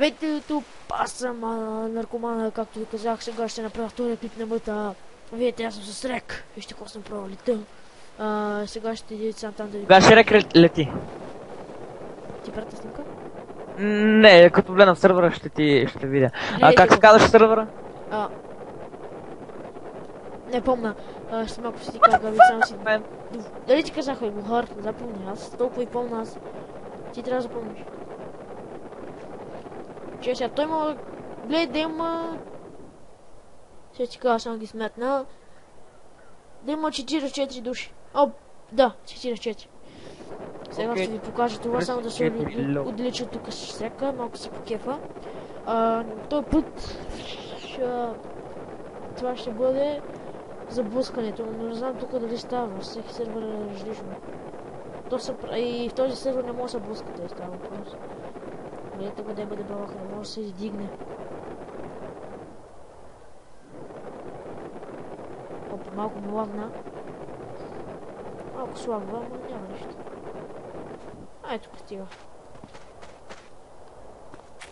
Здравейте, YouTube, аз съм наркомана, както ви казах, сега ще направя втория клип на мъта. Видите, аз съм с Рек. Вижте какво съм правил лета. Сега ще идите сам там да ви... Кога ще Рек лети? Ти пратя снимка? Не, като влезна в сървъра ще видя. Как се казваш сървъра? Не помня. Ще малко си кажа, Габи, само си... Дали ти казах, Гохар? Запомни, аз толкова и помня аз. Ти трябва да запомниш. Че сега той има... Гледай да има... Ще ти кажа, само ги сметна. Да има 44 души. О, да, 44. Сега ще ви покажа това, само да се отдалеча тук с Река, малко си по кефа. Този път това ще бъде за блъскането, но не знам тук дали става, всеки сервер е различно. И в този сервер не може да се блъскате, става въпрос. Гледайте го да бъде балаха, не може да се издигне. Опа, малко му лагна. Малко слабо, ама няма нищо. Тук стига.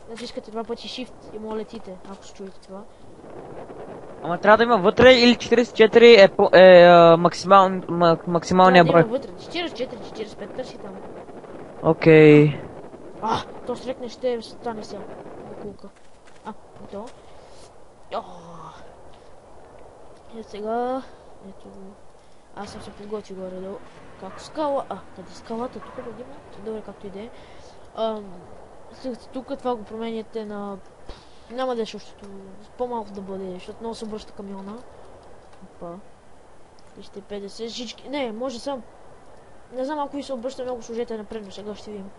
Натискате два пъти Shift и му летите, ако се чуете това. Ама трябва да има вътре или 44 е максималния брой? Трябва да има вътре, 44, 45, търси там. Окей. То срекне ще стане сега. Кулка. То. Сега... Ето... Аз съм се подготвил горе-долу. Как скала? Къде скалата? Тук да има? Добре, както и да е. Тук това го променяте на... Няма да е същото. По-малко да бъде, защото много се обръща камиона. Опа. 350, всички... Не, може само... Не знам, ако ви се обръща много, служете напред, но сега ще видим.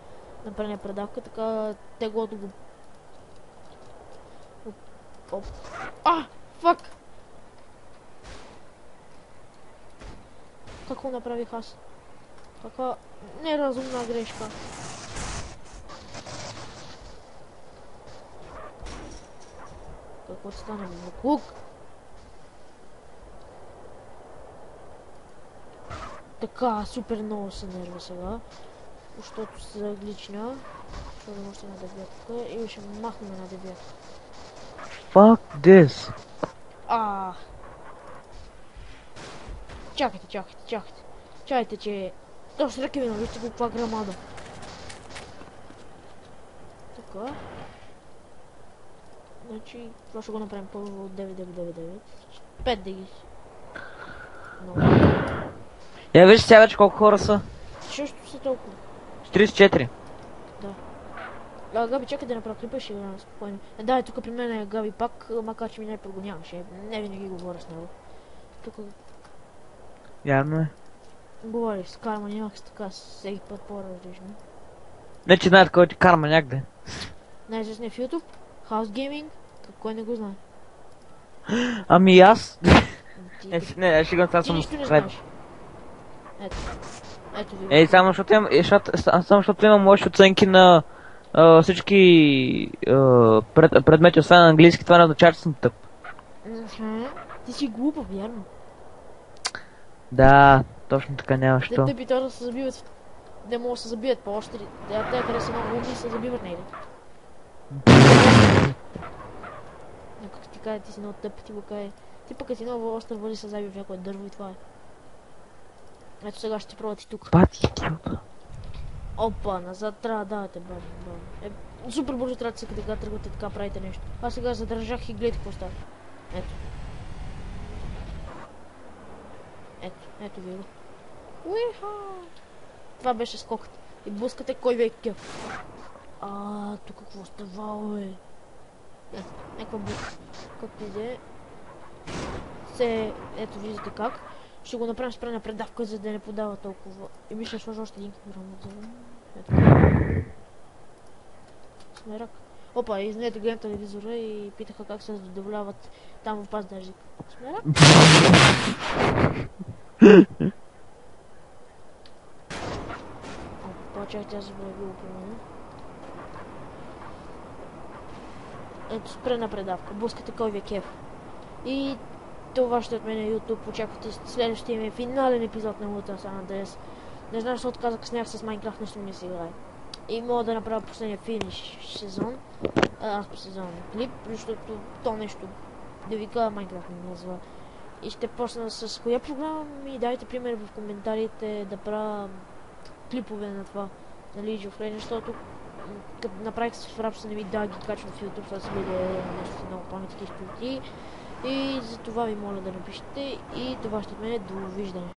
На предния предавка, така теглото го... Оп. Фак! Какво направих аз? Каква неразумна грешка. Какво стана в буклук? Така, супер много се нерва сега. Защото се заглична. Защото още една девятка и ще махнем една девятка. Fuck this. Чакайте, че... Точно ръки вино, вижте го каква грамада. Така. Значи, това ще го направим първо от 9999. 5 да ги. Я виж сега вече колко хора са. Също са толкова. 44. Да. Габи, чакай да направя клипа, ще го спокойно. Да, тук при мен е Габи пак, макар че ми не прогоняваше. Не винаги говоря с него. Тук... Явно е. Говориш с Карманяк, така всеки път по-различно. Не, че знаят кой ти Карманяк да е. Най-известен в YouTube, House Gaming, кой не го знае? Ами аз? Не, ще го това съм сред. Ето ви. Само защото имам лоши оценки на всички предмети, освен на английски, това не означава, че съм тъп. Ти си глупа, вярно. Да, точно така няма що. Те пита да се забиват, не могат да се забият по-остри. Те къде са много умни се забиват, не ли? Но как ти кажа, ти си много тъп, ти го каже. Ти пък си много остър води се забив някое дърво и това е. Ето сега ще ти пробват и тук. Пати, идиота. Опа, назад трябва да давате, бавно. Супер бързо трябва да се къде тръгвате така правите нещо. Аз сега задържах и гледайте какво става. Ето ви го. Уиха! Това беше скокът. И блъскате кой ви е кеф. Тук какво ставало, бе? Някаква блъска. Както иде. Ето виждате как. Ще го направим с предна предавка, за да не подава толкова. И мисля, ще сложа още един килограм отзаво. Ето. Смерак. Опа, извинете, гледам телевизора и питаха как се задоволяват там в Паздарджик. Смерак. Опа, чакайте, аз забравя го променя. Ето, спре на предавка. Блъскате кой ви е кеф. И това ще от мен YouTube. Очаквате следващия ми финален епизод на Мулта Сан Андреас. Не знам, защото казах, снях с Майнкрафт, нещо ми се играе. И мога да направя последния финиш сезон. Аз по сезон клип, защото то нещо да ви кажа Майнкрафт не назва. И ще почна с коя програма ми дайте пример в коментарите да правя клипове на това на League of Legends, защото като направих с Fraps не ми да ги качвам в YouTube, това си видя нещо много паметки изпълти. И за това ви моля да напишете и това ще от мен. Довиждане.